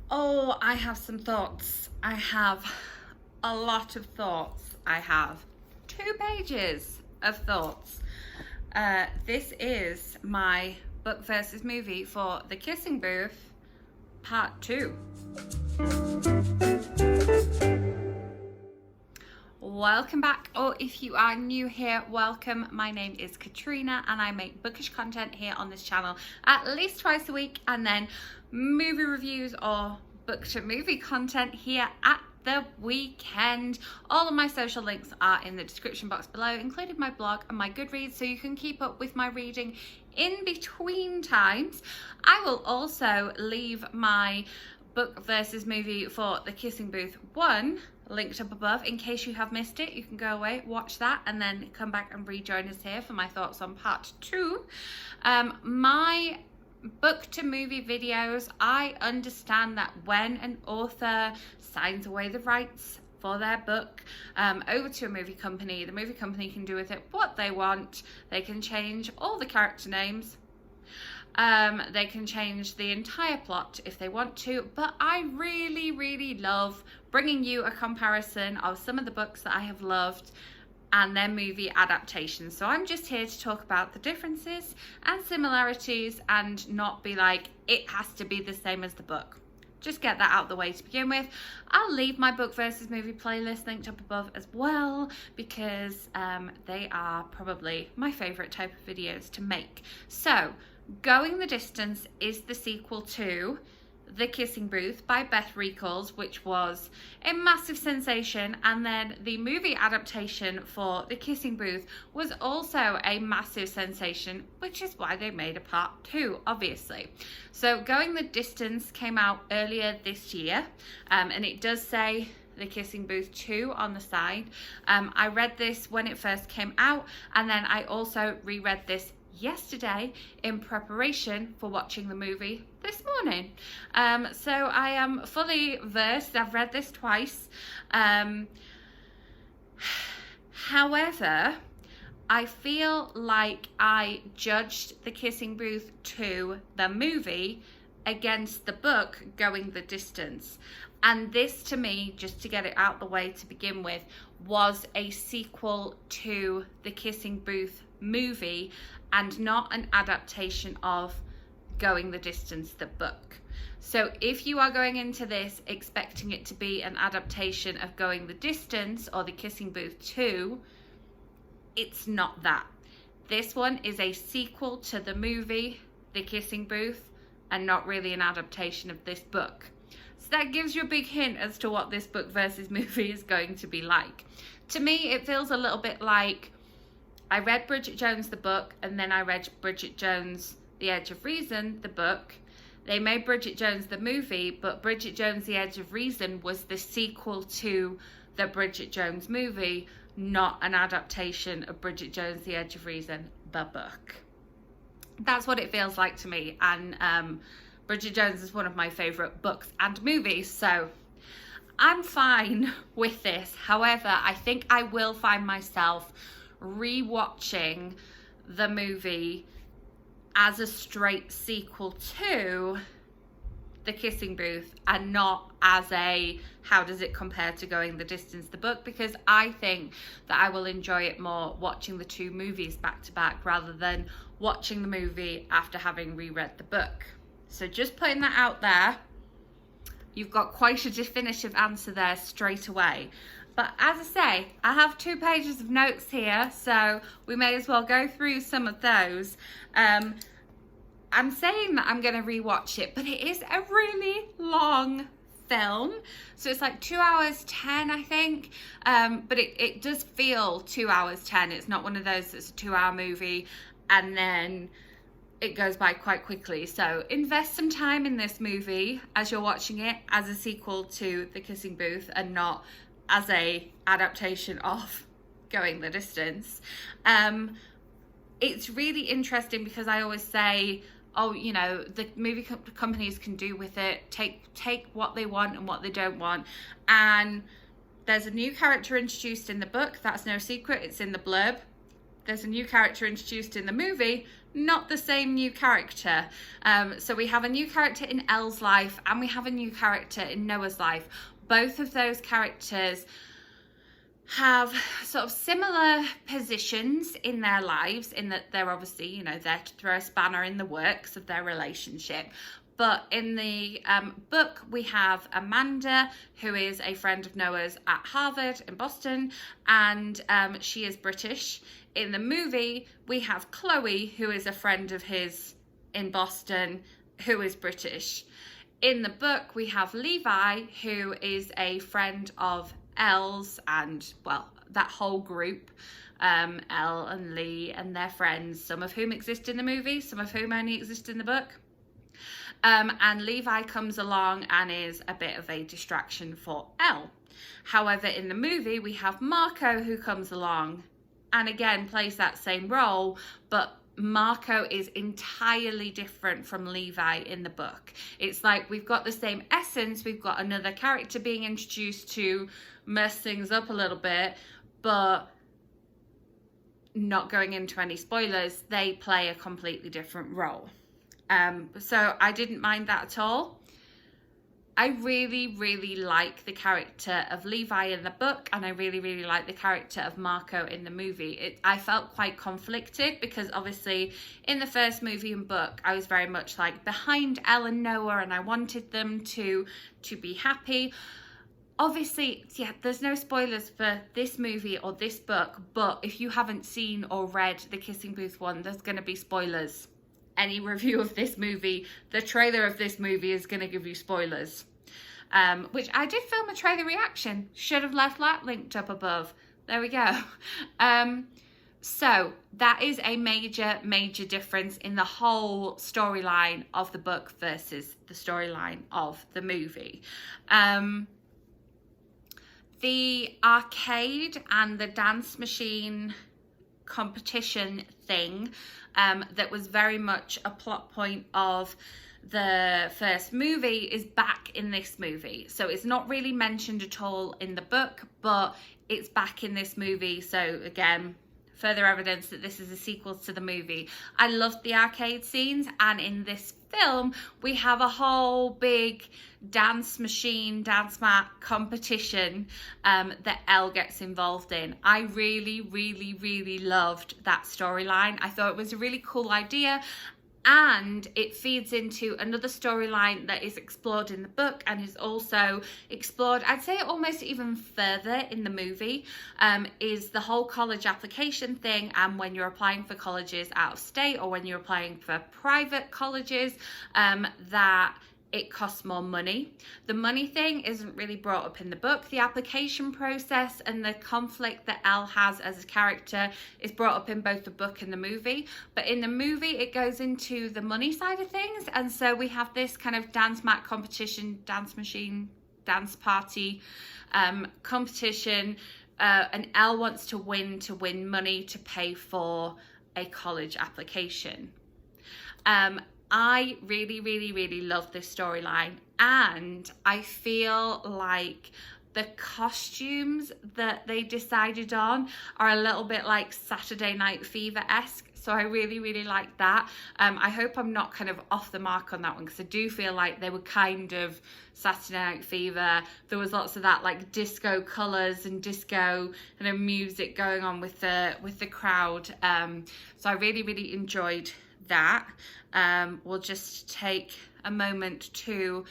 Oh, I have some thoughts. I have a lot of thoughts. I have 2 pages of thoughts. This is my book versus movie for The Kissing Booth, part 2. Welcome back, or if you are new here, welcome. My name is Katrina and I make bookish content here on this channel at least twice a week, and then movie reviews or book to movie content here at the weekend. All of my social links are in the description box below, including my blog and my Goodreads, so you can keep up with my reading in between times. I will also leave my book versus movie for The Kissing Booth 1 linked up above in case you have missed it. You can go away, watch that, and then come back and rejoin us here for my thoughts on part 2. My book to movie videos, I understand that when an author signs away the rights for their book over to a movie company, the movie company can do with it what they want. They can change all the character names. They can change the entire plot if they want to, but I really love bringing you a comparison of some of the books that I have loved and their movie adaptations. So I'm just here to talk about the differences and similarities and not be like, it has to be the same as the book. Just get that out of the way to begin with. I'll leave my book versus movie playlist linked up above as well, because they are probably my favorite type of videos to make. So Going the Distance is the sequel to The Kissing Booth by Beth Reekles, which was a massive sensation, and then the movie adaptation for The Kissing Booth was also a massive sensation, which is why they made a part 2, obviously. So Going the Distance came out earlier this year, and it does say The Kissing Booth 2 on the side. I read this when it first came out, and then I also reread this yesterday in preparation for watching the movie this morning. So I am fully versed. I've read this twice. However, I feel like I judged The Kissing Booth 2, the movie, against the book Going the Distance. And this, to me, just to get it out the way to begin with, was a sequel to The Kissing Booth movie and not an adaptation of Going the Distance, the book. So if you are going into this expecting it to be an adaptation of Going the Distance or The Kissing Booth 2, it's not that. This one is a sequel to the movie The Kissing Booth and not really an adaptation of this book. So that gives you a big hint as to what this book versus movie is going to be like. To me, it feels a little bit like I read Bridget Jones, the book, and then I read Bridget Jones, The Edge of Reason, the book. They made Bridget Jones the movie, but Bridget Jones, The Edge of Reason was the sequel to the Bridget Jones movie, not an adaptation of Bridget Jones, The Edge of Reason, the book. That's what it feels like to me, and Bridget Jones is one of my favourite books and movies, so I'm fine with this. However, I think I will find myself rewatching the movie as a straight sequel to The Kissing Booth and not as a how does it compare to Going the Distance, the book, because I think that I will enjoy it more watching the 2 movies back to back rather than watching the movie after having reread the book. So just putting that out there, you've got quite a definitive answer there straight away. But as I say, I have 2 pages of notes here, so we may as well go through some of those. I'm saying that I'm going to rewatch it, but it is a really long film. So it's like 2 hours 10, I think. But it does feel 2 hours 10. It's not one of those that's a 2-hour movie and then it goes by quite quickly. So invest some time in this movie as you're watching it as a sequel to The Kissing Booth and not as a adaptation of Going the Distance. It's really interesting because I always say, oh, you know, the movie companies can do with it, take what they want and what they don't want. And there's a new character introduced in the book. That's no secret. It's in the blurb. there's a new character introduced in the movie, not the same new character. So we have a new character in Elle's life and we have a new character in Noah's life. Both of those characters have sort of similar positions in their lives, in that they're obviously, you know, there to throw a spanner in the works of their relationship. But in the book, we have Amanda, who is a friend of Noah's at Harvard in Boston, and she is British. In the movie, we have Chloe, who is a friend of his in Boston, who is British. In the book, we have Levi, who is a friend of Elle's and, well, that whole group, Elle and Lee and their friends, some of whom exist in the movie, some of whom only exist in the book. And Levi comes along and is a bit of a distraction for Elle. However, in the movie, we have Marco, who comes along and again plays that same role, but Marco is entirely different from Levi in the book. It's like we've got the same essence, we've got another character being introduced to mess things up a little bit, but not going into any spoilers, they play a completely different role. So I didn't mind that at all. I really, really like the character of Levi in the book, and I really, really like the character of Marco in the movie. I felt quite conflicted because obviously in the first movie and book, I was very much like behind Elle and Noah, and I wanted them to be happy. Obviously, yeah, there's no spoilers for this movie or this book, but if you haven't seen or read the Kissing Booth one, there's going to be spoilers. Any review of this movie, the trailer of this movie is going to give you spoilers. Which I did film a trailer reaction. Should have left that linked up above. There we go. So that is a major, major difference in the whole storyline of the book versus the storyline of the movie. The arcade and the dance machine competition thing that was very much a plot point of the first movie is back in this movie. So it's not really mentioned at all in the book, but it's back in this movie. So again, further evidence that this is a sequel to the movie. I loved the arcade scenes, and in this film we have a whole big dance machine, dance mat competition that Elle gets involved in. I really, really, really loved that storyline. I thought it was a really cool idea, and it feeds into another storyline that is explored in the book and is also explored, I'd say almost even further in the movie, is the whole college application thing, and when you're applying for colleges out of state or when you're applying for private colleges, that it costs more money. The money thing isn't really brought up in the book. The application process and the conflict that Elle has as a character is brought up in both the book and the movie. But in the movie, it goes into the money side of things. And so we have this kind of dance mat competition, dance machine, dance party competition. And Elle wants to win money to pay for a college application. I really, really, really love this storyline, and I feel like the costumes that they decided on are a little bit like Saturday Night Fever-esque, so I really, really like that. I hope I'm not kind of off the mark on that one, because I do feel like they were kind of Saturday Night Fever. There was lots of that like disco colours and disco kind of music going on with the crowd, so I really, really enjoyed that. We'll just take a moment to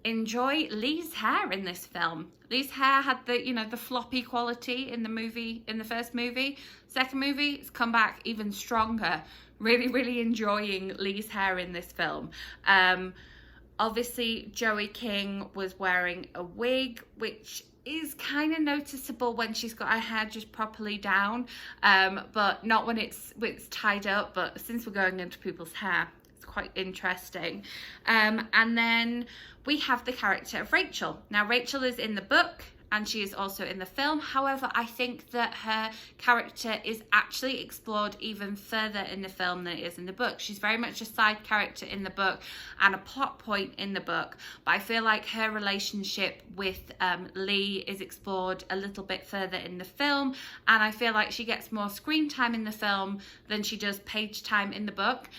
enjoy Lee's hair in this film. Lee's hair had the floppy quality in the movie, in the first movie. Second movie, it's come back even stronger. Really, really enjoying Lee's hair in this film. Obviously, Joey King was wearing a wig, which is kind of noticeable when she's got her hair just properly down, but not when it's tied up. But since we're going into people's hair, it's quite interesting. And then we have the character of Rachel. Now, Rachel is in the book, and she is also in the film. However, I think that her character is actually explored even further in the film than it is in the book. She's very much a side character in the book and a plot point in the book, but I feel like her relationship with Lee is explored a little bit further in the film, and I feel like she gets more screen time in the film than she does page time in the book,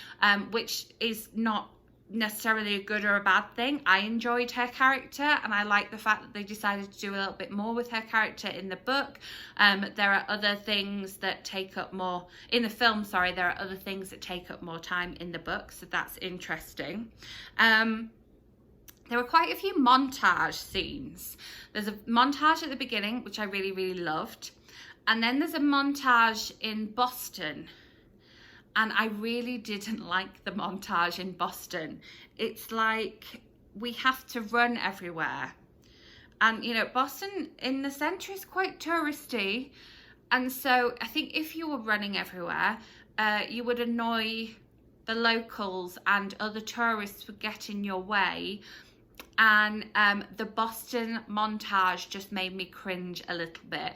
which is not necessarily a good or a bad thing. I enjoyed her character, and I like the fact that they decided to do a little bit more with her character in the book. There are other things that take up more in the film, sorry, there are other things that take up more time in the book, so that's interesting. There were quite a few montage scenes. There's a montage at the beginning, which I really, really loved. And then there's a montage in Boston. And I really didn't like the montage in Boston. It's like we have to run everywhere. And, you know, Boston in the centre is quite touristy. And so I think if you were running everywhere, you would annoy the locals and other tourists would get in your way. And the Boston montage just made me cringe a little bit.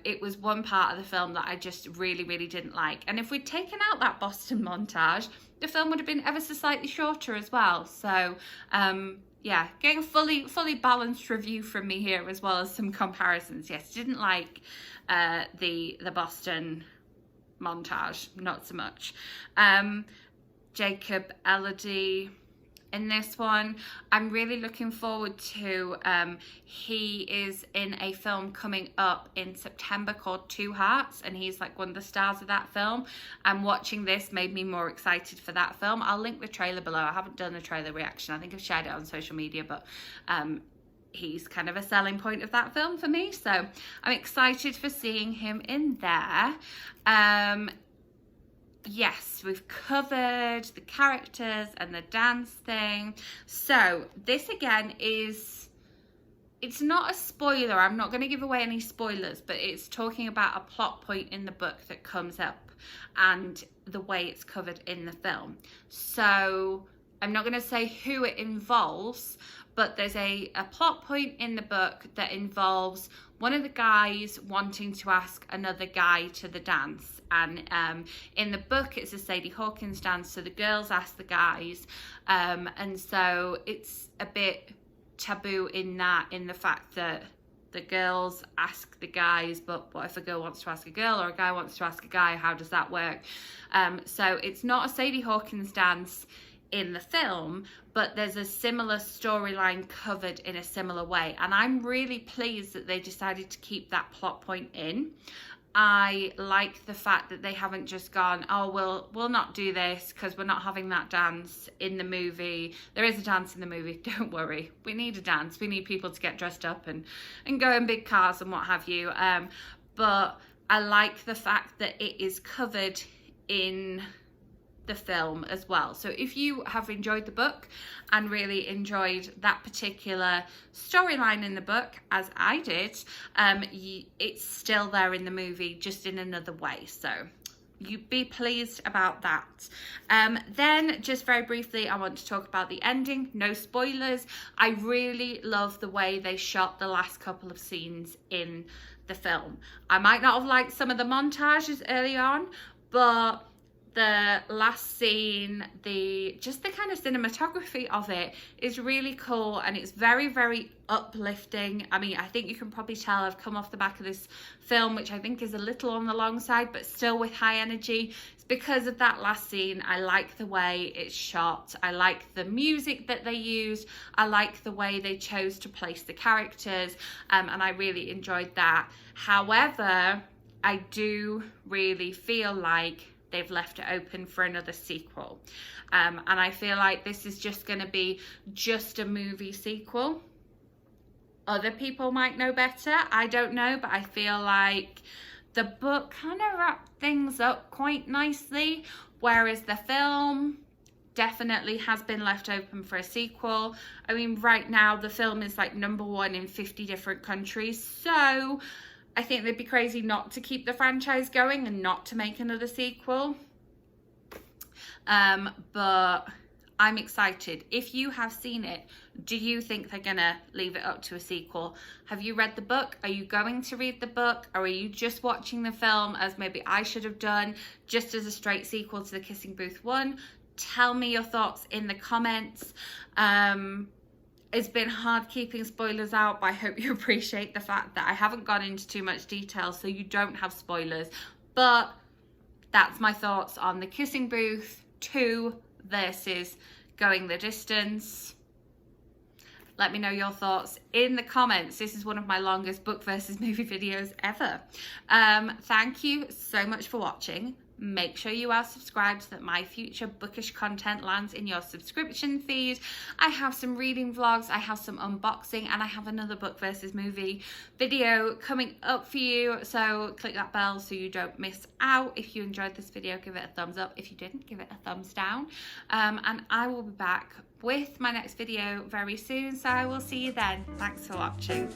It was one part of the film that I just really, really didn't like. And if we'd taken out that Boston montage, the film would have been ever so slightly shorter as well. So, yeah, getting a fully balanced review from me here, as well as some comparisons. Yes, didn't like the Boston montage, not so much. Jacob Elordi in this one, I'm really looking forward to. He is in a film coming up in September called Two Hearts, and he's like one of the stars of that film. And watching this made me more excited for that film. I'll link the trailer below. I haven't done a trailer reaction. I think I've shared it on social media, but he's kind of a selling point of that film for me, so I'm excited for seeing him in there. Yes, we've covered the characters and the dance thing. So this again is, it's not a spoiler. I'm not going to give away any spoilers, but it's talking about a plot point in the book that comes up and the way it's covered in the film. So I'm not going to say who it involves, but there's a plot point in the book that involves one of the guys wanting to ask another guy to the dance. And in the book, it's a Sadie Hawkins dance, so the girls ask the guys. And so it's a bit taboo in the fact that the girls ask the guys, but what if a girl wants to ask a girl or a guy wants to ask a guy? How does that work? So it's not a Sadie Hawkins dance in the film, but there's a similar storyline covered in a similar way, and I'm really pleased that they decided to keep that plot point in. I like the fact that they haven't just gone, oh, we'll not do this because we're not having that dance in the movie. There is a dance in the movie, don't worry. We need a dance. We need people to get dressed up and go in big cars and what have you. But I like the fact that it is covered in the film as well. So if you have enjoyed the book and really enjoyed that particular storyline in the book, as I did, it's still there in the movie, just in another way. So you be pleased about that. Then just very briefly, I want to talk about the ending. No spoilers. I really love the way they shot the last couple of scenes in the film. I might not have liked some of the montages early on, but the last scene, just the kind of cinematography of it is really cool, and it's very, very uplifting. I mean, I think you can probably tell I've come off the back of this film, which I think is a little on the long side, but still with high energy. It's because of that last scene. I like the way it's shot. I like the music that they used. I like the way they chose to place the characters, and I really enjoyed that. However, I do really feel like they've left it open for another sequel, and I feel like this is just going to be just a movie sequel. Other people might know better, I don't know, but I feel like the book kind of wrapped things up quite nicely, whereas the film definitely has been left open for a sequel. I mean, right now the film is like #1 in 50 different countries, so I think they'd be crazy not to keep the franchise going and not to make another sequel. But I'm excited. If you have seen it, do you think they're gonna leave it up to a sequel? Have you read the book? Are you going to read the book? Or are you just watching the film, as maybe I should have done, just as a straight sequel to The Kissing Booth 1? Tell me your thoughts in the comments. It's been hard keeping spoilers out, but I hope you appreciate the fact that I haven't gone into too much detail so you don't have spoilers. But that's my thoughts on The Kissing Booth 2 versus Going the Distance. Let me know your thoughts in the comments. This is one of my longest book versus movie videos ever. Thank you so much for watching. Make sure you are subscribed so that my future bookish content lands in your subscription feed. I have some reading vlogs, I have some unboxing, and I have another book versus movie video coming up for you. So click that bell so you don't miss out. If you enjoyed this video, give it a thumbs up. If you didn't, give it a thumbs down. And I will be back with my next video very soon. So I will see you then. Thanks for watching.